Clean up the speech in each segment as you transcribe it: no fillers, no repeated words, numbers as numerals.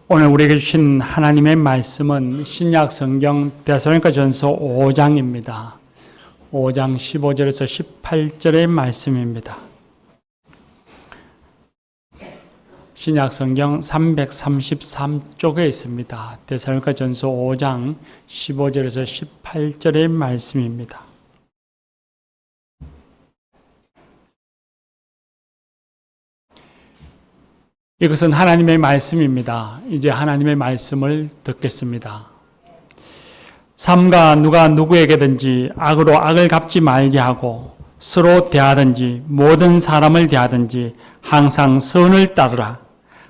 오늘 우리에게 주신 하나님의 말씀은 신약 성경 데살로니가전서 5장입니다. 5장 15절에서 18절의 말씀입니다. 신약 성경 333쪽에 있습니다. 데살로니가전서 5장 15절에서 18절의 말씀입니다. 이것은 하나님의 말씀입니다. 이제 하나님의 말씀을 듣겠습니다. 삼가 누가 누구에게든지 악으로 악을 갚지 말게 하고 서로 대하든지 모든 사람을 대하든지 항상 선을 따르라.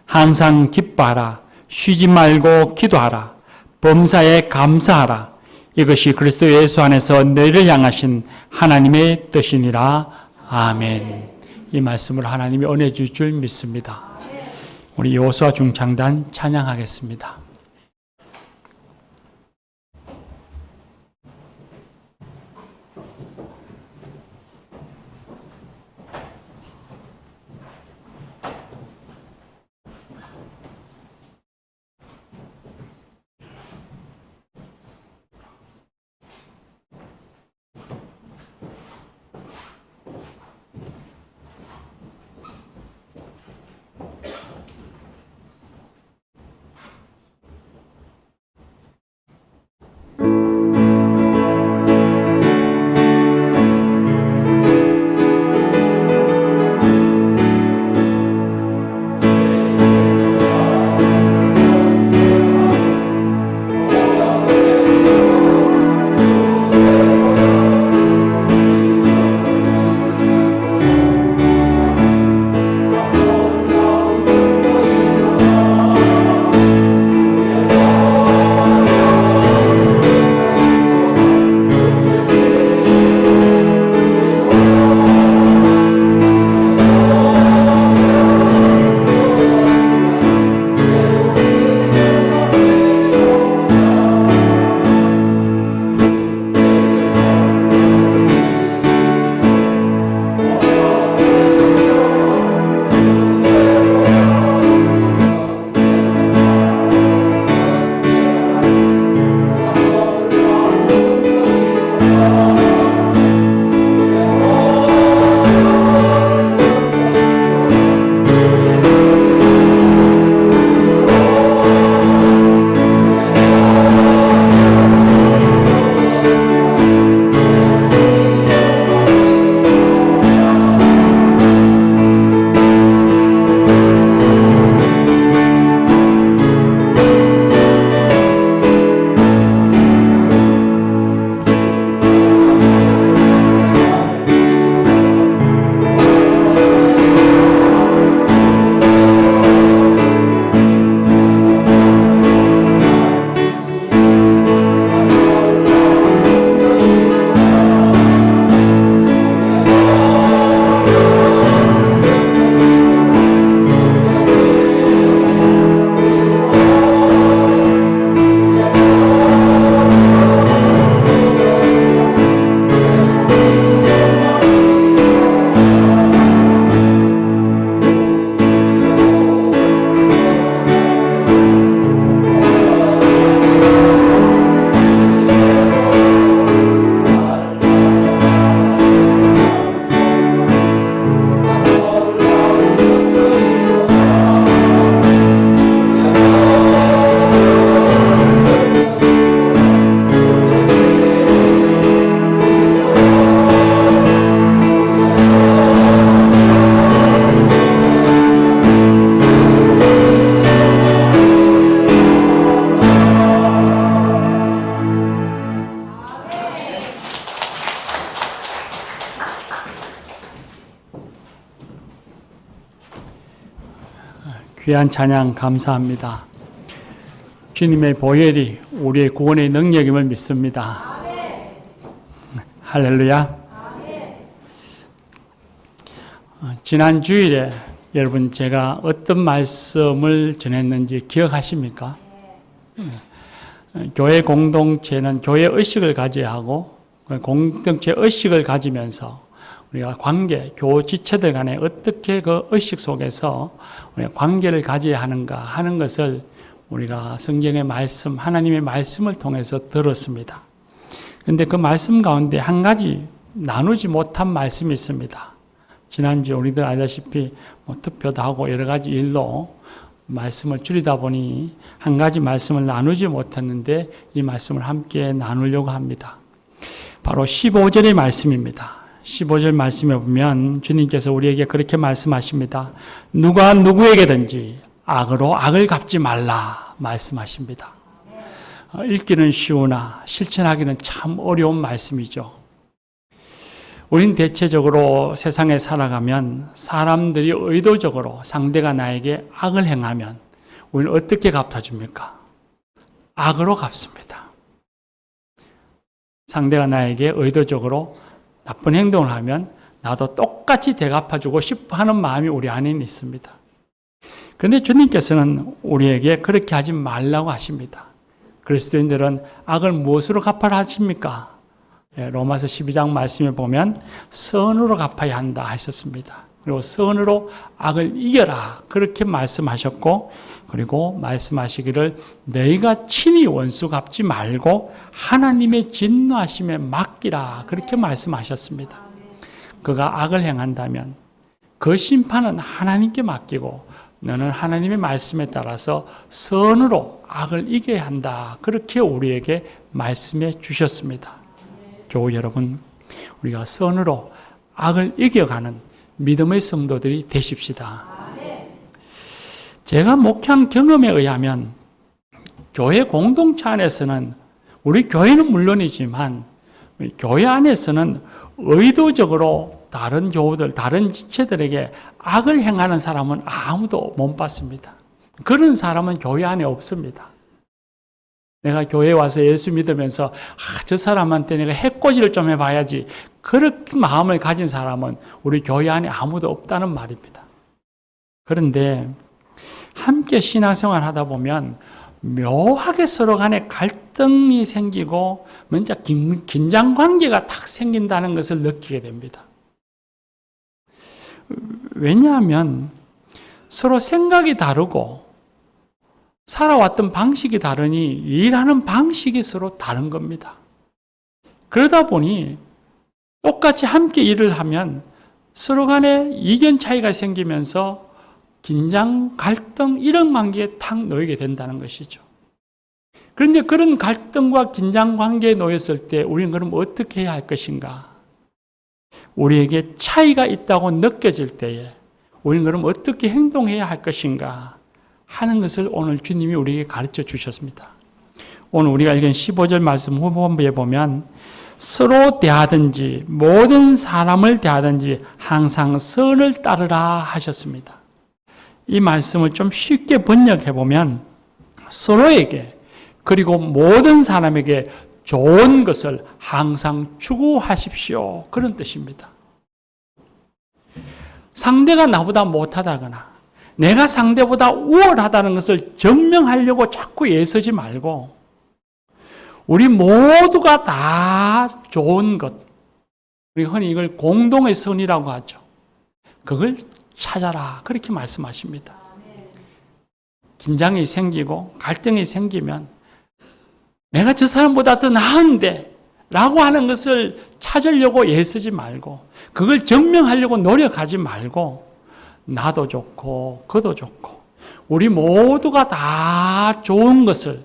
항상 기뻐하라. 쉬지 말고 기도하라. 범사에 감사하라. 이것이 그리스도 예수 안에서 너희를 향하신 하나님의 뜻이니라. 아멘. 이 말씀을 하나님이 은혜 주실 줄 믿습니다. 우리 여호수아 중창단 찬양하겠습니다. 귀한 찬양 감사합니다. 주님의 보혈이 우리의 구원의 능력임을 믿습니다. 아멘. 할렐루야. 아멘. 지난 주일에 여러분 제가 어떤 말씀을 전했는지 기억하십니까? 교회 공동체는 교회 의식을 가져야 하고 공동체 의식을 가지면서 우리가 관계, 교우 지체들 간에 어떻게 그 의식 속에서 우리가 관계를 가져야 하는가 하는 것을 우리가 성경의 말씀, 하나님의 말씀을 통해서 들었습니다. 그런데 그 말씀 가운데 한 가지 나누지 못한 말씀이 있습니다. 지난주에 우리들 알다시피 투표도 하고 여러 가지 일로 말씀을 줄이다 보니 한 가지 말씀을 나누지 못했는데 이 말씀을 함께 나누려고 합니다. 바로 15절의 말씀입니다. 15절 말씀에 보면 주님께서 우리에게 그렇게 말씀하십니다. 누가 누구에게든지 악으로 악을 갚지 말라 말씀하십니다. 읽기는 쉬우나 실천하기는 참 어려운 말씀이죠. 우린 대체적으로 세상에 살아가면 사람들이 의도적으로 상대가 나에게 악을 행하면 우리는 어떻게 갚아줍니까? 악으로 갚습니다. 상대가 나에게 의도적으로 나쁜 행동을 하면 나도 똑같이 대갚아주고 싶어 하는 마음이 우리 안에 있습니다. 그런데 주님께서는 우리에게 그렇게 하지 말라고 하십니다. 그리스도인들은 악을 무엇으로 갚아라 하십니까? 로마서 12장 말씀에 보면 선으로 갚아야 한다 하셨습니다. 그리고 선으로 악을 이겨라 그렇게 말씀하셨고, 그리고 말씀하시기를 너희가 친히 원수 갚지 말고 하나님의 진노하심에 맡기라 그렇게 말씀하셨습니다. 그가 악을 행한다면 그 심판은 하나님께 맡기고 너는 하나님의 말씀에 따라서 선으로 악을 이겨야 한다 그렇게 우리에게 말씀해 주셨습니다. 교우 여러분, 우리가 선으로 악을 이겨가는 믿음의 성도들이 되십시다. 제가 목회한 경험에 의하면 교회 공동체 안에서는, 우리 교회는 물론이지만 교회 안에서는 의도적으로 다른 교우들, 다른 지체들에게 악을 행하는 사람은 아무도 못 봤습니다. 그런 사람은 교회 안에 없습니다. 내가 교회에 와서 예수 믿으면서 저 사람한테 내가 해코지를 좀 해봐야지, 그렇게 마음을 가진 사람은 우리 교회 안에 아무도 없다는 말입니다. 그런데 함께 신앙생활 하다 보면 묘하게 서로 간에 갈등이 생기고 먼저 긴장관계가 탁 생긴다는 것을 느끼게 됩니다. 왜냐하면 서로 생각이 다르고 살아왔던 방식이 다르니 일하는 방식이 서로 다른 겁니다. 그러다 보니 똑같이 함께 일을 하면 서로 간에 이견 차이가 생기면서 긴장, 갈등 이런 관계에 탁 놓이게 된다는 것이죠. 그런데 그런 갈등과 긴장 관계에 놓였을 때 우리는 그럼 어떻게 해야 할 것인가? 우리에게 차이가 있다고 느껴질 때에 우리는 그럼 어떻게 행동해야 할 것인가 하는 것을 오늘 주님이 우리에게 가르쳐 주셨습니다. 오늘 우리가 읽은 15절 말씀 후반부에 보면 서로 대하든지 모든 사람을 대하든지 항상 선을 따르라 하셨습니다. 이 말씀을 좀 쉽게 번역해 보면 서로에게 그리고 모든 사람에게 좋은 것을 항상 추구하십시오, 그런 뜻입니다. 상대가 나보다 못하다거나 내가 상대보다 우월하다는 것을 증명하려고 자꾸 애쓰지 말고 우리 모두가 다 좋은 것, 우리 흔히 이걸 공동의 선이라고 하죠. 그걸 찾아라 그렇게 말씀하십니다. 긴장이 생기고 갈등이 생기면 내가 저 사람보다 더 나은데 라고 하는 것을 찾으려고 애쓰지 말고 그걸 증명하려고 노력하지 말고 나도 좋고 그도 좋고 우리 모두가 다 좋은 것을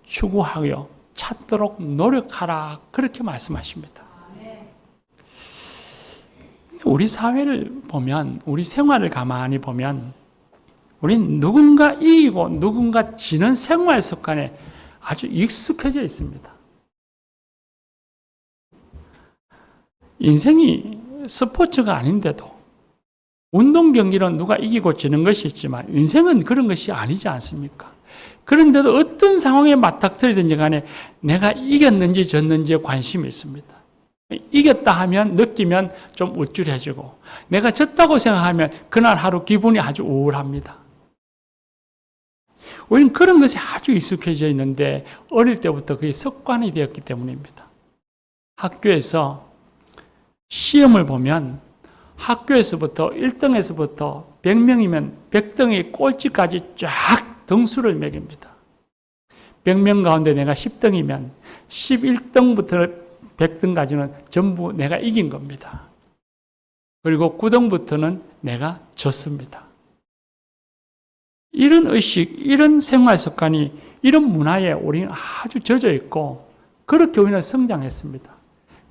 추구하여 찾도록 노력하라 그렇게 말씀하십니다. 우리 사회를 보면, 우리 생활을 가만히 보면 우린 누군가 이기고 누군가 지는 생활 습관에 아주 익숙해져 있습니다. 인생이 스포츠가 아닌데도 운동 경기는 누가 이기고 지는 것이 있지만 인생은 그런 것이 아니지 않습니까? 그런데도 어떤 상황에 맞닥뜨리든지 간에 내가 이겼는지 졌는지에 관심이 있습니다. 이겼다 하면 느끼면 좀 우쭐해지고 내가 졌다고 생각하면 그날 하루 기분이 아주 우울합니다. 우리는 그런 것에 아주 익숙해져 있는데 어릴 때부터 그게 습관이 되었기 때문입니다. 학교에서 시험을 보면 학교에서부터 1등에서부터 100명이면 100등의 꼴찌까지 쫙 등수를 매깁니다. 100명 가운데 내가 10등이면 11등부터 100등까지는 전부 내가 이긴 겁니다. 그리고 9등부터는 내가 졌습니다. 이런 의식, 이런 생활 습관이, 이런 문화에 우리는 아주 젖어 있고 그렇게 우리는 성장했습니다.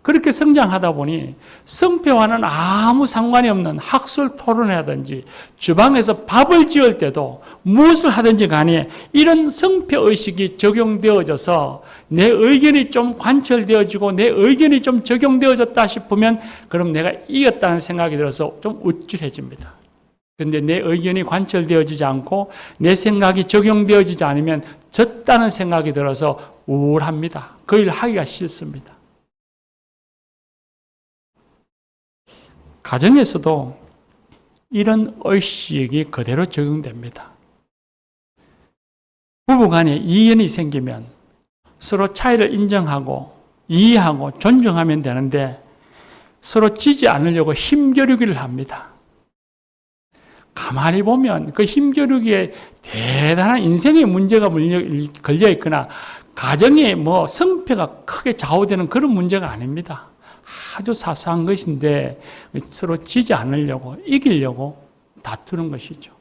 그렇게 성장하다 보니 성패와는 아무 상관이 없는 학술 토론회라든지 주방에서 밥을 지을 때도 무엇을 하든지 간에 이런 성패의식이 적용되어져서 내 의견이 좀 관철되어지고 내 의견이 좀 적용되어졌다 싶으면 그럼 내가 이겼다는 생각이 들어서 좀 우쭐해집니다. 그런데 내 의견이 관철되어지지 않고 내 생각이 적용되어지지 않으면 졌다는 생각이 들어서 우울합니다. 그 일 하기가 싫습니다. 가정에서도 이런 의식이 그대로 적용됩니다. 부부간에 이견이 생기면 서로 차이를 인정하고 이해하고 존중하면 되는데 서로 지지 않으려고 힘겨루기를 합니다. 가만히 보면 그 힘겨루기에 대단한 인생의 문제가 걸려 있거나 가정의 성패가 크게 좌우되는 그런 문제가 아닙니다. 아주 사소한 것인데 서로 지지 않으려고, 이기려고 다투는 것이죠.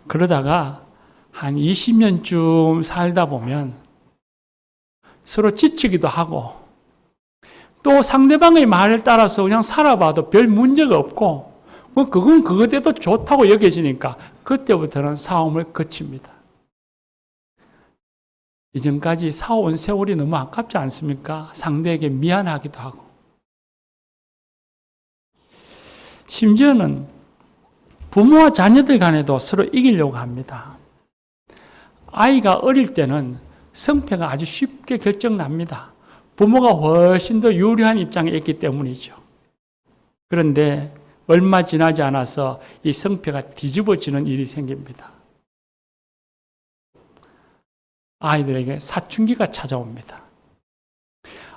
그러다가 한 20년쯤 살다 보면 서로 지치기도 하고 또 상대방의 말을 따라서 그냥 살아봐도 별 문제가 없고 그건 그거대로 좋다고 여겨지니까 그때부터는 싸움을 거칩니다. 이전까지 싸워온 세월이 너무 아깝지 않습니까? 상대에게 미안하기도 하고. 심지어는 부모와 자녀들 간에도 서로 이기려고 합니다. 아이가 어릴 때는 성패가 아주 쉽게 결정납니다. 부모가 훨씬 더 유리한 입장에 있기 때문이죠. 그런데 얼마 지나지 않아서 이 성패가 뒤집어지는 일이 생깁니다. 아이들에게 사춘기가 찾아옵니다.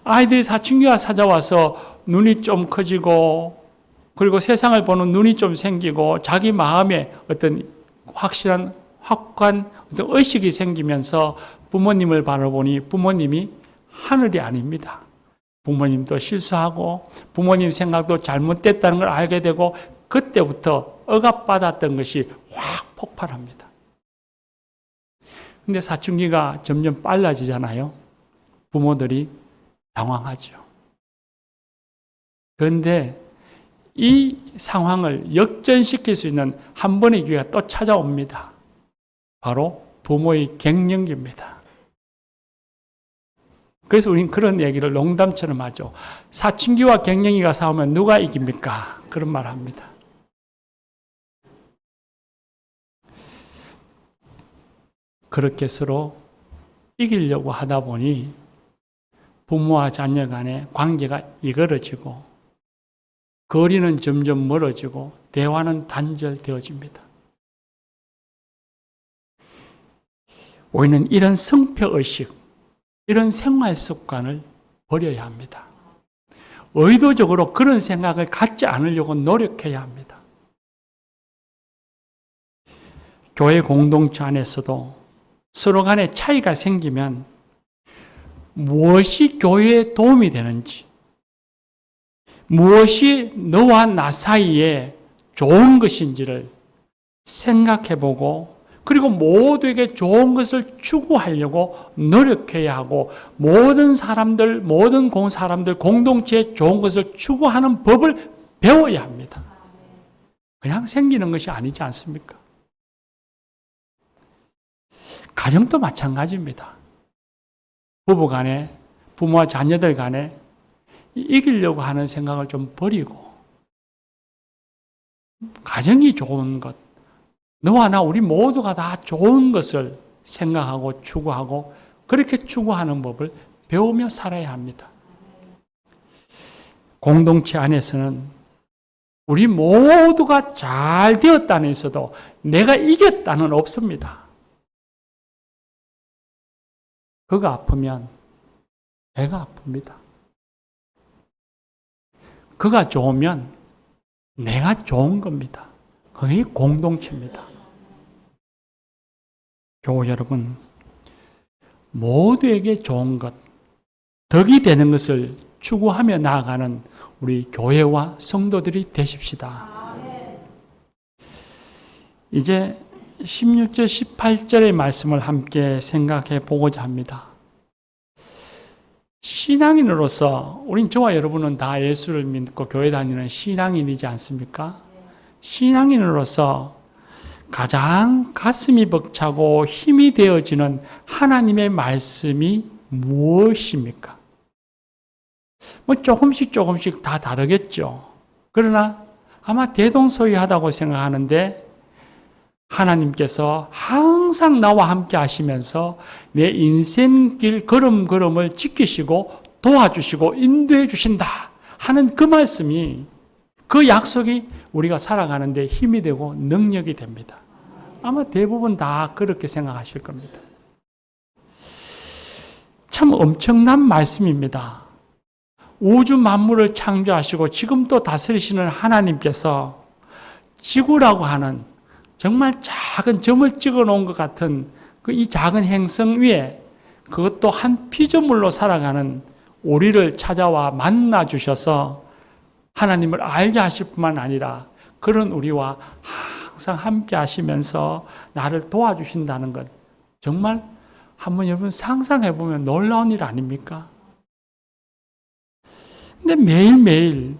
아이들이 사춘기가 찾아와서 눈이 좀 커지고 그리고 세상을 보는 눈이 좀 생기고 자기 마음에 어떤 확실한 확고한 어떤 의식이 생기면서 부모님을 바라보니 부모님이 하늘이 아닙니다. 부모님도 실수하고 부모님 생각도 잘못됐다는 걸 알게 되고 그때부터 억압받았던 것이 확 폭발합니다. 근데 사춘기가 점점 빨라지잖아요. 부모들이 당황하죠. 그런데 이 상황을 역전시킬 수 있는 한 번의 기회가 또 찾아옵니다. 바로 부모의 갱년기입니다. 그래서 우리는 그런 얘기를 농담처럼 하죠. 사춘기와 갱년기가 싸우면 누가 이깁니까? 그런 말을 합니다. 그렇게 서로 이기려고 하다 보니 부모와 자녀 간의 관계가 이그러지고 거리는 점점 멀어지고 대화는 단절되어집니다. 우리는 이런 성패의식, 이런 생활 습관을 버려야 합니다. 의도적으로 그런 생각을 갖지 않으려고 노력해야 합니다. 교회 공동체 안에서도 서로 간에 차이가 생기면 무엇이 교회에 도움이 되는지, 무엇이 너와 나 사이에 좋은 것인지를 생각해보고 그리고 모두에게 좋은 것을 추구하려고 노력해야 하고 모든 사람들, 모든 사람들 공동체에 좋은 것을 추구하는 법을 배워야 합니다. 그냥 생기는 것이 아니지 않습니까? 가정도 마찬가지입니다. 부부 간에, 부모와 자녀들 간에 이기려고 하는 생각을 좀 버리고 가정이 좋은 것, 너와 나 우리 모두가 다 좋은 것을 생각하고 추구하고 그렇게 추구하는 법을 배우며 살아야 합니다. 공동체 안에서는 우리 모두가 잘 되었다는 에서도 내가 이겼다는 없습니다. 그가 아프면 배가 아픕니다. 그가 좋으면 내가 좋은 겁니다. 그게 공동체입니다. 교우 여러분, 모두에게 좋은 것, 덕이 되는 것을 추구하며 나아가는 우리 교회와 성도들이 되십시다. 이제 16절, 18절의 말씀을 함께 생각해 보고자 합니다. 신앙인으로서 우린 저와 여러분은 다 예수를 믿고 교회 다니는 신앙인이지 않습니까? 신앙인으로서 가장 가슴이 벅차고 힘이 되어지는 하나님의 말씀이 무엇입니까? 조금씩 다 다르겠죠. 그러나 아마 대동소이하다고 생각하는데 하나님께서 항상 나와 함께 하시면서 내 인생길 걸음걸음을 지키시고 도와주시고 인도해 주신다 하는 그 말씀이, 그 약속이 우리가 살아가는데 힘이 되고 능력이 됩니다. 아마 대부분 다 그렇게 생각하실 겁니다. 참 엄청난 말씀입니다. 우주 만물을 창조하시고 지금 또 다스리시는 하나님께서 지구라고 하는 정말 작은 점을 찍어 놓은 것 같은 그 이 작은 행성 위에, 그것도 한 피조물로 살아가는 우리를 찾아와 만나 주셔서 하나님을 알게 하실 뿐만 아니라 그런 우리와 항상 함께 하시면서 나를 도와주신다는 것, 정말 한번 여러분 상상해 보면 놀라운 일 아닙니까? 근데 매일매일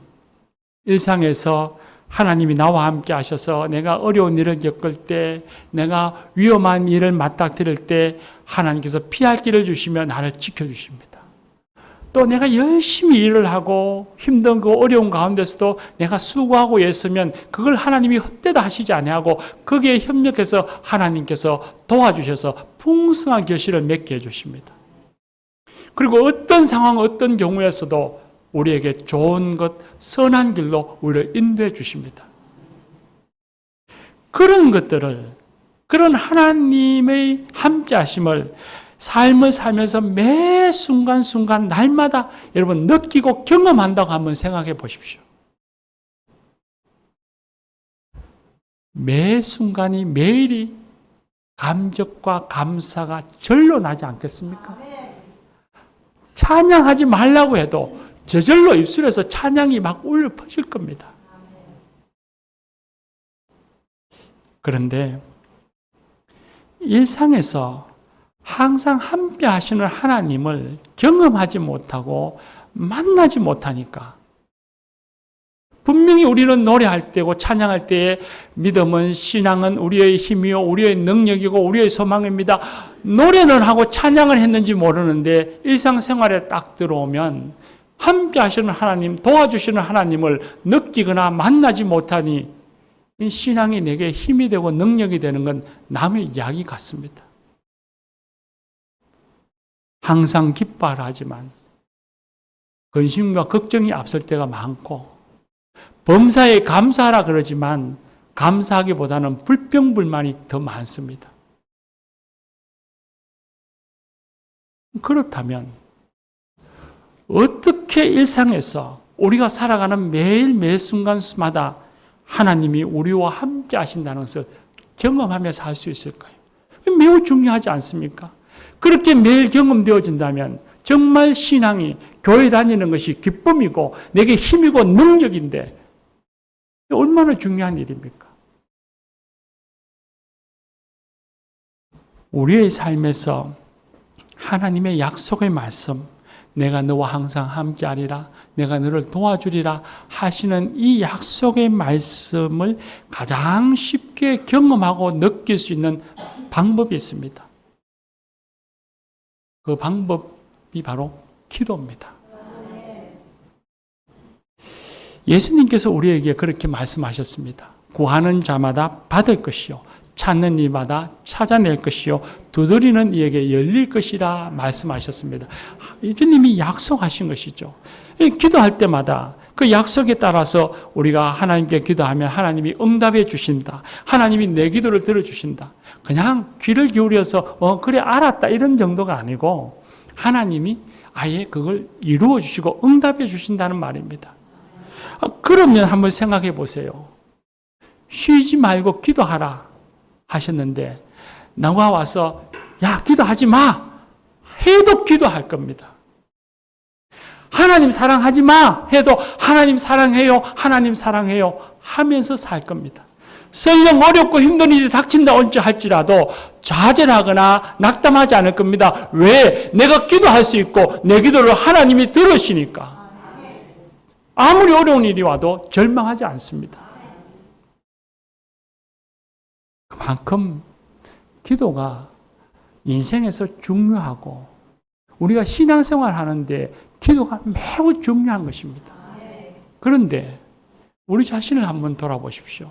일상에서 하나님이 나와 함께 하셔서 내가 어려운 일을 겪을 때, 내가 위험한 일을 맞닥뜨릴 때 하나님께서 피할 길을 주시며 나를 지켜주십니다. 또 내가 열심히 일을 하고 힘든 그 어려운 가운데서도 내가 수고하고 애쓰면 그걸 하나님이 헛되다 하시지 아니하고 거기에 협력해서 하나님께서 도와주셔서 풍성한 결실을 맺게 해주십니다. 그리고 어떤 상황, 어떤 경우에서도 우리에게 좋은 것, 선한 길로 우리를 인도해 주십니다. 그런 것들을, 그런 하나님의 함께 하심을 삶을 살면서 매 순간순간 날마다 여러분 느끼고 경험한다고 한번 생각해 보십시오. 매 순간이, 매일이 감격과 감사가 절로 나지 않겠습니까? 찬양하지 말라고 해도 저절로 입술에서 찬양이 막 울려 퍼질 겁니다. 그런데 일상에서 항상 함께 하시는 하나님을 경험하지 못하고 만나지 못하니까, 분명히 우리는 노래할 때고 찬양할 때에 믿음은, 신앙은 우리의 힘이요 우리의 능력이고 우리의 소망입니다. 노래는 하고 찬양을 했는지 모르는데 일상생활에 딱 들어오면 함께 하시는 하나님, 도와주시는 하나님을 느끼거나 만나지 못하니 이 신앙이 내게 힘이 되고 능력이 되는 건 남의 이야기 같습니다. 항상 기뻐하라 하지만 근심과 걱정이 앞설 때가 많고, 범사에 감사하라 그러지만 감사하기보다는 불평불만이 더 많습니다. 그렇다면 어떻게 일상에서 우리가 살아가는 매일 매 순간마다 하나님이 우리와 함께 하신다는 것을 경험하며 살 수 있을까요? 매우 중요하지 않습니까? 그렇게 매일 경험되어진다면 정말 신앙이, 교회 다니는 것이 기쁨이고 내게 힘이고 능력인데 얼마나 중요한 일입니까? 우리의 삶에서 하나님의 약속의 말씀, 내가 너와 항상 함께하리라, 내가 너를 도와주리라 하시는 이 약속의 말씀을 가장 쉽게 경험하고 느낄 수 있는 방법이 있습니다. 그 방법이 바로 기도입니다. 예수님께서 우리에게 그렇게 말씀하셨습니다. 구하는 자마다 받을 것이요, 찾는 이마다 찾아낼 것이요, 두드리는 이에게 열릴 것이라 말씀하셨습니다. 예수님이 약속하신 것이죠. 기도할 때마다 그 약속에 따라서 우리가 하나님께 기도하면 하나님이 응답해 주신다. 하나님이 내 기도를 들어주신다. 그냥 귀를 기울여서 그래 알았다 이런 정도가 아니고 하나님이 아예 그걸 이루어 주시고 응답해 주신다는 말입니다. 그러면 한번 생각해 보세요. 쉬지 말고 기도하라 하셨는데 누가 와서 야, 기도하지 마! 해도 기도할 겁니다. 하나님 사랑하지 마! 해도 하나님 사랑해요, 하나님 사랑해요 하면서 살 겁니다. 설령 어렵고 힘든 일이 닥친다 할지라도 좌절하거나 낙담하지 않을 겁니다. 왜? 내가 기도할 수 있고 내 기도를 하나님이 들으시니까. 아무리 어려운 일이 와도 절망하지 않습니다. 그만큼 기도가 인생에서 중요하고 우리가 신앙생활 하는데 기도가 매우 중요한 것입니다. 그런데 우리 자신을 한번 돌아보십시오.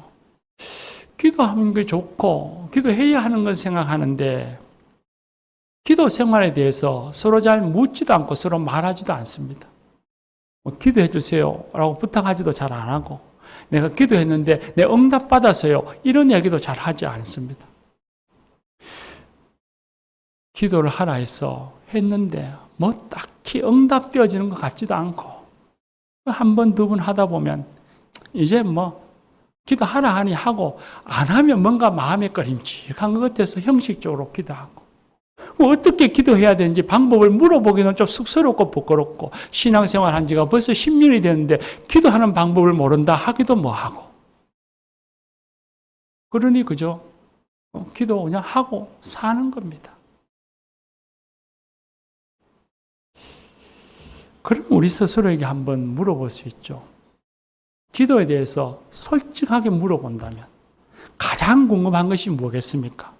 기도하는 게 좋고 기도해야 하는 걸 생각하는데 기도 생활에 대해서 서로 잘 묻지도 않고 서로 말하지도 않습니다. 기도해 주세요 라고 부탁하지도 잘 안 하고 내가 기도했는데 내 응답 받았어요 이런 얘기도 잘 하지 않습니다. 기도를 하라 해서 했는데 뭐 딱히 응답되어지는 것 같지도 않고 한 번, 두 번 하다 보면 이제 뭐 기도하라 하니 하고 안 하면 뭔가 마음에 꺼림칙한 것 같아서 형식적으로 기도하고 어떻게 기도해야 되는지 방법을 물어보기는 좀 쑥스럽고 부끄럽고 신앙생활 한 지가 벌써 10년이 됐는데 기도하는 방법을 모른다 하기도 뭐하고 그러니 그저 기도 그냥 하고 사는 겁니다. 그럼 우리 스스로에게 한번 물어볼 수 있죠. 기도에 대해서 솔직하게 물어본다면 가장 궁금한 것이 뭐겠습니까?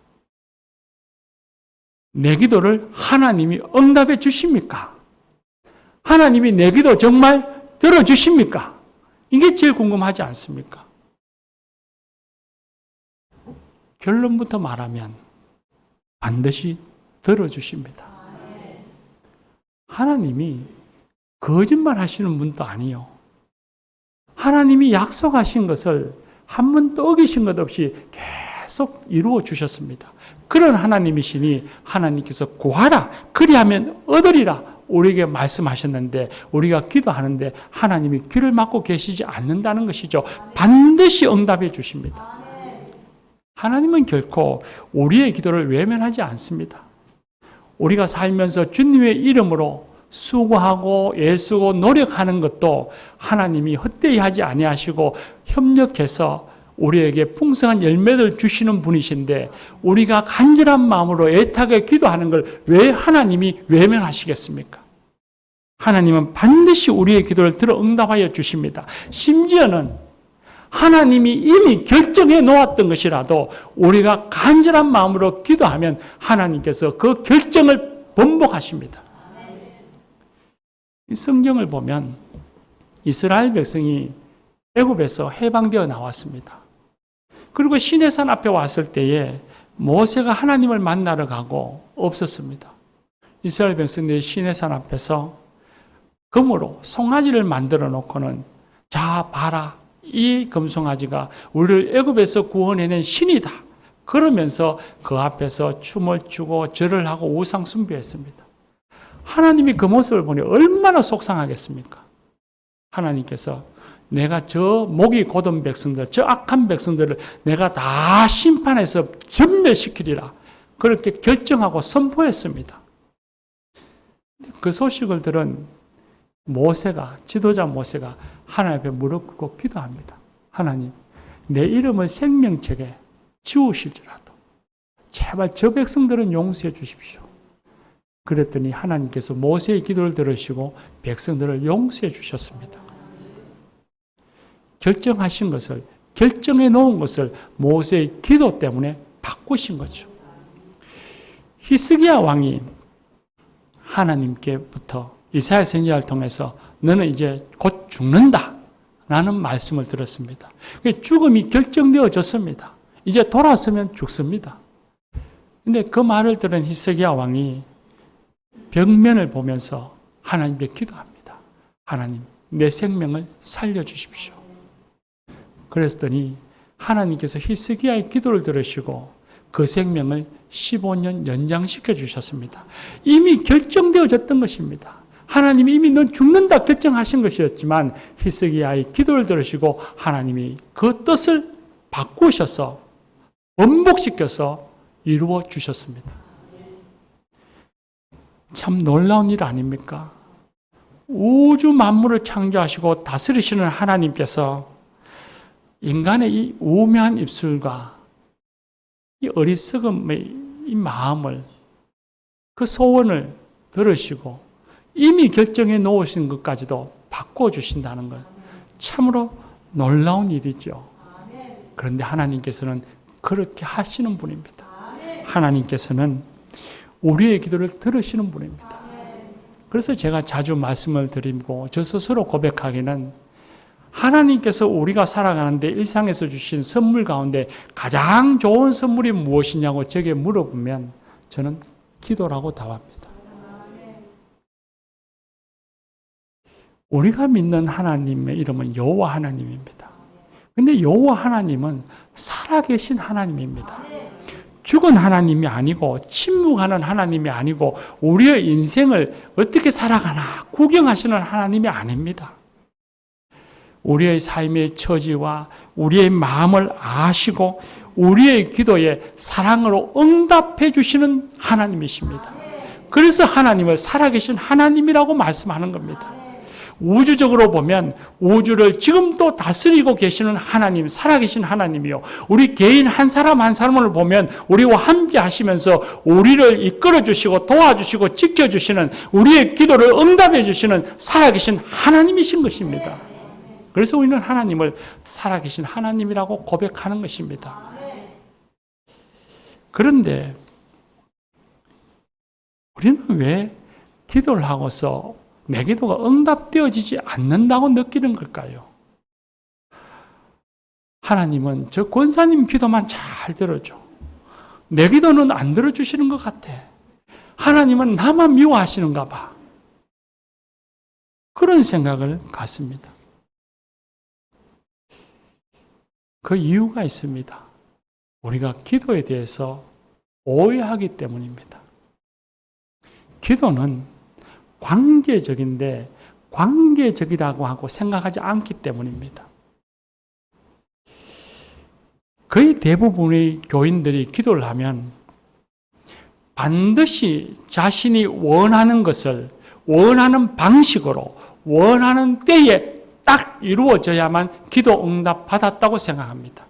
내 기도를 하나님이 응답해 주십니까? 하나님이 내 기도 정말 들어주십니까? 이게 제일 궁금하지 않습니까? 결론부터 말하면 반드시 들어주십니다. 하나님이 거짓말 하시는 분도 아니요. 하나님이 약속하신 것을 한 번도 어기신 것 없이 계속 이루어 주셨습니다. 그런 하나님이시니 하나님께서 구하라 그리하면 얻으리라 우리에게 말씀하셨는데 우리가 기도하는데 하나님이 귀를 막고 계시지 않는다는 것이죠. 반드시 응답해 주십니다. 하나님은 결코 우리의 기도를 외면하지 않습니다. 우리가 살면서 주님의 이름으로 수고하고 애쓰고 노력하는 것도 하나님이 헛되이 하지 아니하시고 협력해서 우리에게 풍성한 열매를 주시는 분이신데 우리가 간절한 마음으로 애타게 기도하는 걸 왜 하나님이 외면하시겠습니까? 하나님은 반드시 우리의 기도를 들어 응답하여 주십니다. 심지어는 하나님이 이미 결정해 놓았던 것이라도 우리가 간절한 마음으로 기도하면 하나님께서 그 결정을 번복하십니다. 이 성경을 보면 이스라엘 백성이 애굽에서 해방되어 나왔습니다. 그리고 시내산 앞에 왔을 때에 모세가 하나님을 만나러 가고 없었습니다. 이스라엘 백성들이 시내산 앞에서 금으로 송아지를 만들어 놓고는 자 봐라 이 금송아지가 우리를 애굽에서 구원해낸 신이다. 그러면서 그 앞에서 춤을 추고 절을 하고 우상 숭배했습니다. 하나님이 그 모습을 보니 얼마나 속상하겠습니까? 하나님께서 내가 저 목이 곧은 백성들, 저 악한 백성들을 내가 다 심판해서 전멸시키리라. 그렇게 결정하고 선포했습니다. 그 소식을 들은 모세가, 지도자 모세가 하나님 앞에 무릎 꿇고 기도합니다. 하나님, 내 이름을 생명책에 지우실지라도 제발 저 백성들은 용서해 주십시오. 그랬더니 하나님께서 모세의 기도를 들으시고 백성들을 용서해 주셨습니다. 결정하신 것을, 결정해 놓은 것을 모세의 기도 때문에 바꾸신 거죠. 히스기야 왕이 하나님께부터 이사야 선지자를 통해서 너는 이제 곧 죽는다 라는 말씀을 들었습니다. 죽음이 결정되어졌습니다. 이제 돌아서면 죽습니다. 근데 그 말을 들은 히스기야 왕이 벽면을 보면서 하나님께 기도합니다. 하나님, 내 생명을 살려주십시오. 그랬더니 하나님께서 히스기야의 기도를 들으시고 그 생명을 15년 연장시켜 주셨습니다. 이미 결정되어졌던 것입니다. 하나님이 이미 넌 죽는다 결정하신 것이었지만 히스기야의 기도를 들으시고 하나님이 그 뜻을 바꾸셔서 번복시켜서 이루어 주셨습니다. 참 놀라운 일 아닙니까? 우주 만물을 창조하시고 다스리시는 하나님께서 인간의 이 우매한 입술과 이 어리석음의 이 마음을, 그 소원을 들으시고 이미 결정해 놓으신 것까지도 바꿔주신다는 것, 참으로 놀라운 일이죠. 그런데 하나님께서는 그렇게 하시는 분입니다. 하나님께서는 우리의 기도를 들으시는 분입니다. 그래서 제가 자주 말씀을 드리고 저 스스로 고백하기는, 하나님께서 우리가 살아가는데 일상에서 주신 선물 가운데 가장 좋은 선물이 무엇이냐고 제게 물어보면 저는 기도라고 답합니다. 우리가 믿는 하나님의 이름은 여호와 하나님입니다. 근데 여호와 하나님은 살아계신 하나님입니다. 죽은 하나님이 아니고 침묵하는 하나님이 아니고 우리의 인생을 어떻게 살아가나 구경하시는 하나님이 아닙니다. 우리의 삶의 처지와 우리의 마음을 아시고 우리의 기도에 사랑으로 응답해 주시는 하나님이십니다. 그래서 하나님을 살아계신 하나님이라고 말씀하는 겁니다. 우주적으로 보면 우주를 지금도 다스리고 계시는 하나님, 살아계신 하나님이요, 우리 개인 한 사람 한 사람을 보면 우리와 함께 하시면서 우리를 이끌어 주시고 도와주시고 지켜주시는, 우리의 기도를 응답해 주시는 살아계신 하나님이신 것입니다. 그래서 우리는 하나님을 살아계신 하나님이라고 고백하는 것입니다. 그런데 우리는 왜 기도를 하고서 내 기도가 응답되어지지 않는다고 느끼는 걸까요? 하나님은 저 권사님 기도만 잘 들어줘. 내 기도는 안 들어주시는 것 같아. 하나님은 나만 미워하시는가 봐. 그런 생각을 갖습니다. 그 이유가 있습니다. 우리가 기도에 대해서 오해하기 때문입니다. 기도는 관계적인데 관계적이라고 하고 생각하지 않기 때문입니다. 거의 대부분의 교인들이 기도를 하면 반드시 자신이 원하는 것을 원하는 방식으로 원하는 때에 딱 이루어져야만 기도 응답 받았다고 생각합니다.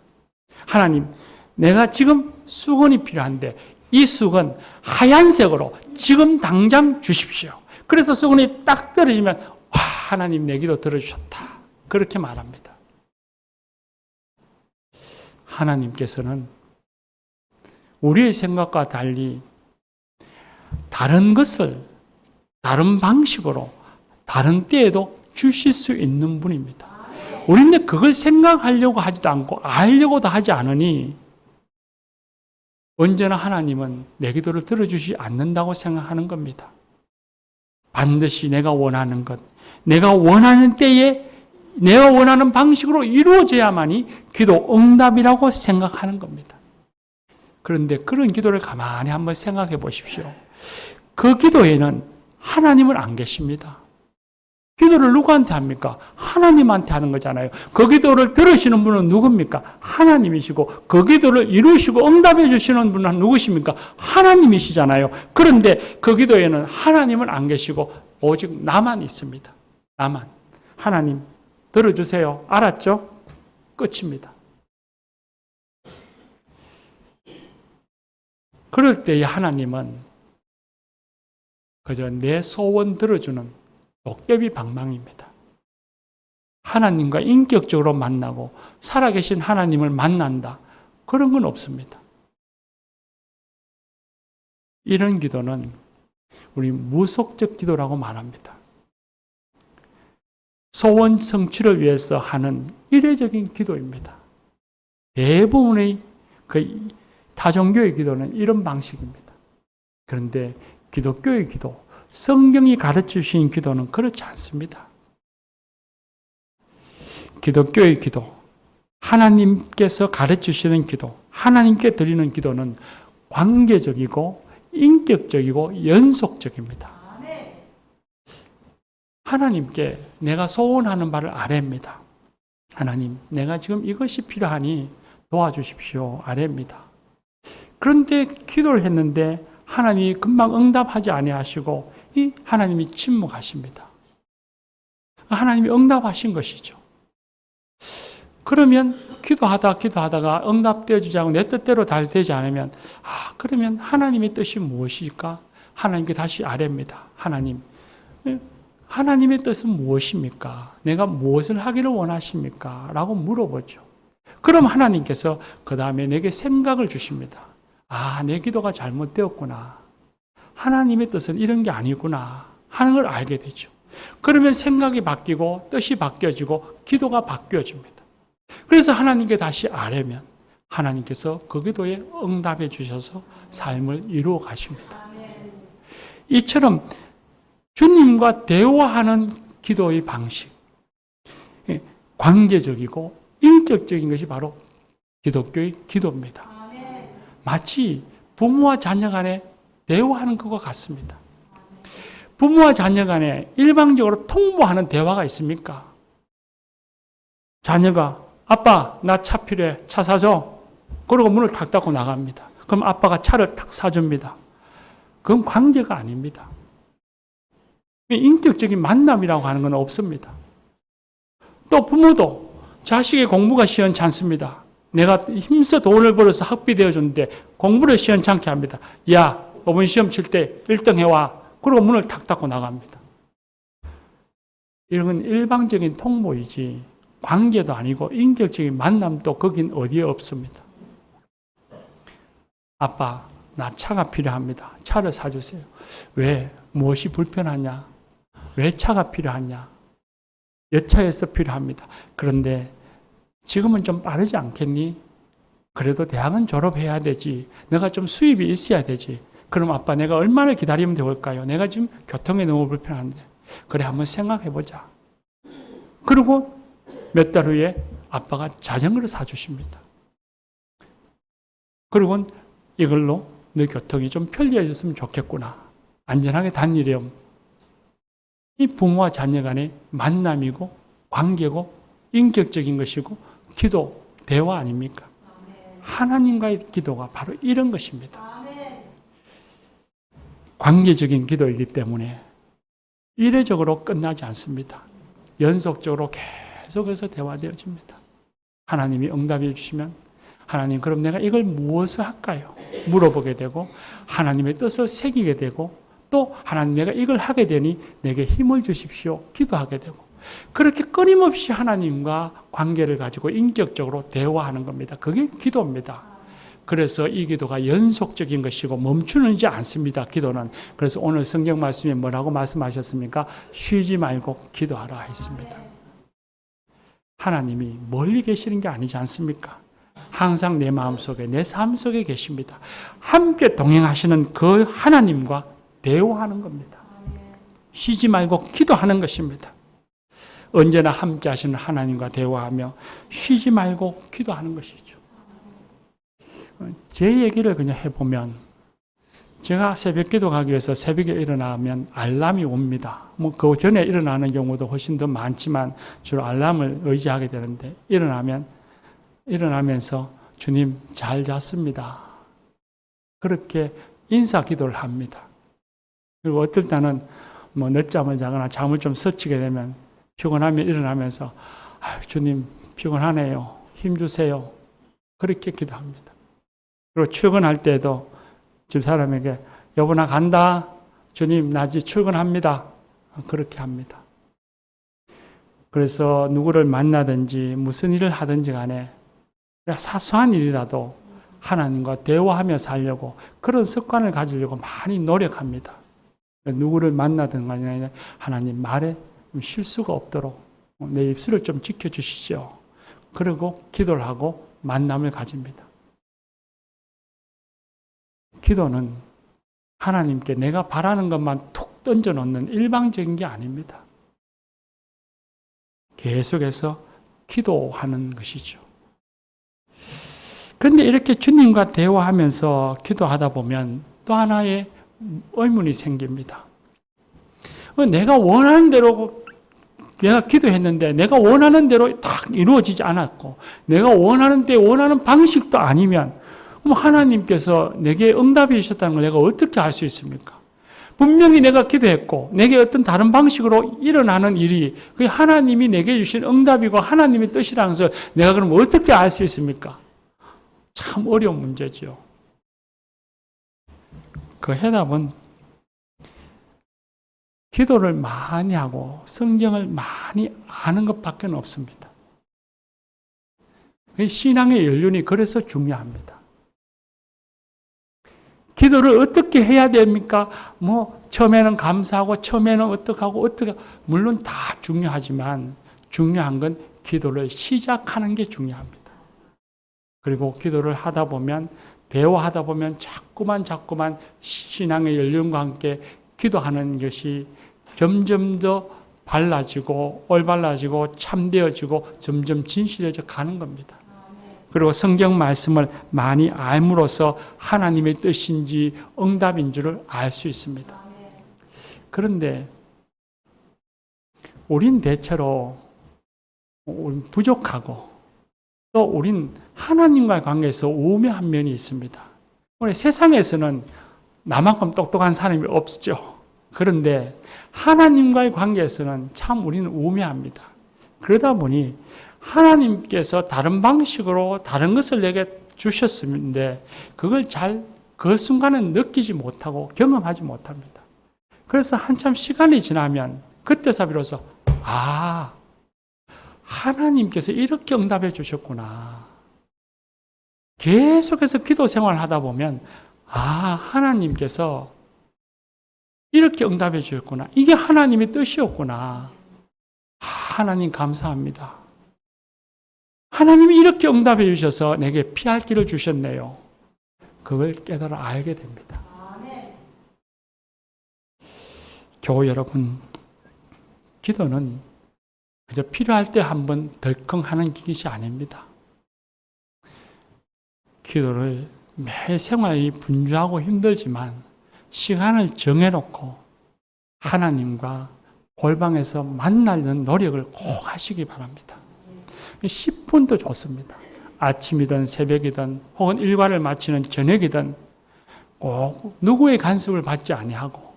하나님, 내가 지금 수건이 필요한데 이 수건 하얀색으로 지금 당장 주십시오. 그래서 수건이 딱 떨어지면 와, 하나님 내 기도 들어주셨다. 그렇게 말합니다. 하나님께서는 우리의 생각과 달리 다른 것을 다른 방식으로 다른 때에도 주실 수 있는 분입니다. 우리는 그걸 생각하려고 하지도 않고 알려고도 하지 않으니 언제나 하나님은 내 기도를 들어주지 않는다고 생각하는 겁니다. 반드시 내가 원하는 것, 내가 원하는 때에 내가 원하는 방식으로 이루어져야만이 기도 응답이라고 생각하는 겁니다. 그런데 그런 기도를 가만히 한번 생각해 보십시오. 그 기도에는 하나님은 안 계십니다. 기도를 누구한테 합니까? 하나님한테 하는 거잖아요. 그 기도를 들으시는 분은 누굽니까? 하나님이시고 그 기도를 이루시고 응답해 주시는 분은 누구십니까? 하나님이시잖아요. 그런데 그 기도에는 하나님은 안 계시고 오직 나만 있습니다. 나만. 하나님 들어주세요. 알았죠? 끝입니다. 그럴 때에 하나님은 그저 내 소원 들어주는 도깨비 방망이입니다. 하나님과 인격적으로 만나고 살아계신 하나님을 만난다. 그런 건 없습니다. 이런 기도는 우리 무속적 기도라고 말합니다. 소원 성취를 위해서 하는 이례적인 기도입니다. 대부분의 그 타종교의 기도는 이런 방식입니다. 그런데 기독교의 기도, 성경이 가르치신 기도는 그렇지 않습니다. 기독교의 기도, 하나님께서 가르치시는 기도, 하나님께 드리는 기도는 관계적이고 인격적이고 연속적입니다. 하나님께 내가 소원하는 바를 아뢰입니다. 하나님, 내가 지금 이것이 필요하니 도와주십시오. 아뢰입니다. 그런데 기도를 했는데 하나님이 금방 응답하지 아니하시고 이 하나님이 침묵하십니다. 하나님이 응답하신 것이죠. 그러면 기도하다가 응답되어주지 않고 내 뜻대로 잘 되지 않으면 그러면 하나님의 뜻이 무엇일까? 하나님께 다시 아뢰입니다. 하나님의 뜻은 무엇입니까? 내가 무엇을 하기를 원하십니까? 라고 물어보죠. 그럼 하나님께서 그 다음에 내게 생각을 주십니다. 내 기도가 잘못되었구나. 하나님의 뜻은 이런 게 아니구나 하는 걸 알게 되죠. 그러면 생각이 바뀌고 뜻이 바뀌어지고 기도가 바뀌어집니다. 그래서 하나님께 다시 아뢰면 하나님께서 그 기도에 응답해 주셔서 삶을 이루어 가십니다. 이처럼 주님과 대화하는 기도의 방식, 관계적이고 인격적인 것이 바로 기독교의 기도입니다. 마치 부모와 자녀 간에 대화하는 것과 같습니다. 부모와 자녀 간에 일방적으로 통보하는 대화가 있습니까? 자녀가 아빠 나 차 필요해 차 사줘. 그러고 문을 탁 닫고 나갑니다. 그럼 아빠가 차를 탁 사줍니다. 그건 관계가 아닙니다. 인격적인 만남이라고 하는 건 없습니다. 또 부모도 자식의 공부가 시원치 않습니다. 내가 힘써 돈을 벌어서 학비 되어줬는데 공부를 시원찮게 합니다. 야, 이번 시험 칠 때 1등 해와. 그리고 문을 탁 닫고 나갑니다. 이런 건 일방적인 통보이지 관계도 아니고 인격적인 만남도 거긴 어디에 없습니다. 아빠, 나 차가 필요합니다. 차를 사주세요. 왜? 무엇이 불편하냐? 왜 차가 필요하냐? 여차해서 필요합니다. 그런데 지금은 좀 빠르지 않겠니? 그래도 대학은 졸업해야 되지. 내가 좀 수입이 있어야 되지. 그럼 아빠 내가 얼마나 기다리면 될까요? 내가 지금 교통이 너무 불편한데. 그래 한번 생각해보자. 그리고 몇 달 후에 아빠가 자전거를 사주십니다. 그리고 이걸로 너 교통이 좀 편리해졌으면 좋겠구나. 안전하게 다니렴. 이 부모와 자녀 간의 만남이고 관계고 인격적인 것이고 기도, 대화 아닙니까? 하나님과의 기도가 바로 이런 것입니다. 관계적인 기도이기 때문에 이례적으로 끝나지 않습니다. 연속적으로 계속해서 대화되어집니다. 하나님이 응답해 주시면 하나님 그럼 내가 이걸 무엇을 할까요? 물어보게 되고 하나님의 뜻을 새기게 되고 또 하나님 내가 이걸 하게 되니 내게 힘을 주십시오. 기도하게 되고 그렇게 끊임없이 하나님과 관계를 가지고 인격적으로 대화하는 겁니다. 그게 기도입니다. 그래서 이 기도가 연속적인 것이고 멈추는지 않습니다. 기도는. 그래서 오늘 성경 말씀에 뭐라고 말씀하셨습니까? 쉬지 말고 기도하라 했습니다. 하나님이 멀리 계시는 게 아니지 않습니까? 항상 내 마음속에 내 삶 속에 계십니다. 함께 동행하시는 그 하나님과 대화하는 겁니다. 쉬지 말고 기도하는 것입니다. 언제나 함께 하시는 하나님과 대화하며 쉬지 말고 기도하는 것이죠. 제 얘기를 그냥 해보면 제가 새벽 기도 가기 위해서 새벽에 일어나면 알람이 옵니다. 그 전에 일어나는 경우도 훨씬 더 많지만 주로 알람을 의지하게 되는데 일어나면서 주님 잘 잤습니다. 그렇게 인사 기도를 합니다. 그리고 어떨 때는 늦잠을 자거나 잠을 좀 설치게 되면 피곤하면 일어나면서 주님 피곤하네요. 힘주세요. 그렇게 기도합니다. 그리고 출근할 때도 집 사람에게 여보 나 간다. 주님 나 이제 출근합니다. 그렇게 합니다. 그래서 누구를 만나든지 무슨 일을 하든지 간에 사소한 일이라도 하나님과 대화하며 살려고 그런 습관을 가지려고 많이 노력합니다. 누구를 만나든 간에 하나님 말에 실수가 없도록 내 입술을 좀 지켜주시죠. 그리고 기도를 하고 만남을 가집니다. 기도는 하나님께 내가 바라는 것만 툭 던져놓는 일방적인 게 아닙니다. 계속해서 기도하는 것이죠. 그런데 이렇게 주님과 대화하면서 기도하다 보면 또 하나의 의문이 생깁니다. 내가 원하는 대로 내가 기도했는데 내가 원하는 대로 딱 이루어지지 않았고 내가 원하는 방식도 아니면 그럼 하나님께서 내게 응답해 주셨다는 걸 내가 어떻게 알 수 있습니까? 분명히 내가 기도했고 내게 어떤 다른 방식으로 일어나는 일이 그게 하나님이 내게 주신 응답이고 하나님의 뜻이라는 것을 내가 그럼 어떻게 알 수 있습니까? 참 어려운 문제죠. 그 해답은 기도를 많이 하고 성경을 많이 아는 것밖에 없습니다. 신앙의 연륜이 그래서 중요합니다. 기도를 어떻게 해야 됩니까? 처음에는 감사하고, 처음에는 어떻게, 물론 다 중요하지만, 중요한 건 기도를 시작하는 게 중요합니다. 그리고 기도를 하다 보면, 대화하다 보면 자꾸만 신앙의 연륜과 함께 기도하는 것이 점점 더 발라지고, 올발라지고, 참되어지고, 점점 진실해져 가는 겁니다. 그리고 성경 말씀을 많이 알므로써 하나님의 뜻인지 응답인 줄을 알 수 있습니다. 그런데 우린 대체로 부족하고 또 우린 하나님과의 관계에서 우매한 면이 있습니다. 우리 세상에서는 나만큼 똑똑한 사람이 없죠. 그런데 하나님과의 관계에서는 참 우리는 우매합니다. 그러다 보니 하나님께서 다른 방식으로 다른 것을 내게 주셨는데 그걸 그 순간은 느끼지 못하고 경험하지 못합니다. 그래서 한참 시간이 지나면 그때서 비로소 하나님께서 이렇게 응답해 주셨구나. 계속해서 기도 생활을 하다 보면 하나님께서 이렇게 응답해 주셨구나. 이게 하나님의 뜻이었구나. 하나님 감사합니다. 하나님이 이렇게 응답해 주셔서 내게 피할 길을 주셨네요. 그걸 깨달아 알게 됩니다. 교우 여러분, 기도는 그저 필요할 때 한번 덜컹하는 것이 아닙니다. 기도를 매 생활이 분주하고 힘들지만 시간을 정해놓고 하나님과 골방에서 만나는 노력을 꼭 하시기 바랍니다. 10분도 좋습니다. 아침이든 새벽이든 혹은 일과를 마치는 저녁이든 꼭 누구의 간섭을 받지 아니하고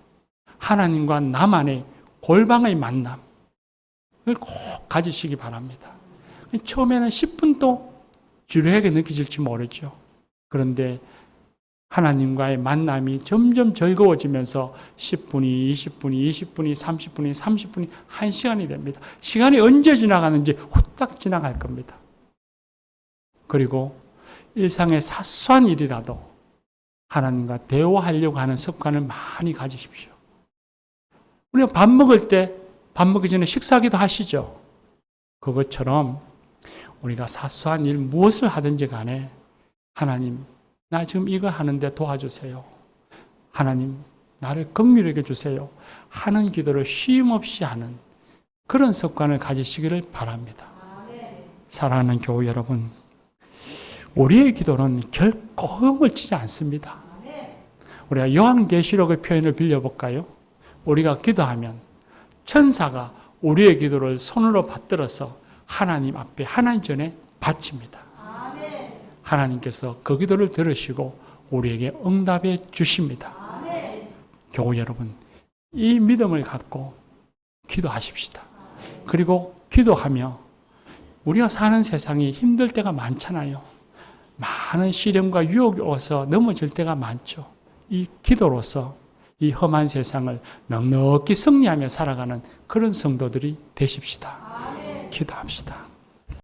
하나님과 나만의 골방의 만남을 꼭 가지시기 바랍니다. 처음에는 10분도 지루하게 느껴질지 모르죠. 그런데 하나님과의 만남이 점점 즐거워지면서 10분이, 20분이, 20분이, 30분이, 30분이, 1시간이 됩니다. 시간이 언제 지나가는지 후딱 지나갈 겁니다. 그리고 일상의 사소한 일이라도 하나님과 대화하려고 하는 습관을 많이 가지십시오. 우리가 밥 먹을 때, 밥 먹기 전에 식사기도 하시죠? 그것처럼 우리가 사소한 일 무엇을 하든지 간에 하나님, 나 지금 이거 하는데 도와주세요. 하나님, 나를 긍휼히 여겨주세요. 하는 기도를 쉼 없이 하는 그런 습관을 가지시기를 바랍니다. 사랑하는 교우 여러분, 우리의 기도는 결코 허용을 치지 않습니다. 우리가 요한계시록의 표현을 빌려볼까요? 우리가 기도하면 천사가 우리의 기도를 손으로 받들어서 하나님 앞에 하나님 전에 바칩니다. 하나님께서 그 기도를 들으시고 우리에게 응답해 주십니다. 교우 여러분, 이 믿음을 갖고 기도하십시다. 그리고 기도하며 우리가 사는 세상이 힘들 때가 많잖아요. 많은 시련과 유혹이 와서 넘어질 때가 많죠. 이 기도로서 이 험한 세상을 넉넉히 승리하며 살아가는 그런 성도들이 되십시다. 기도합시다.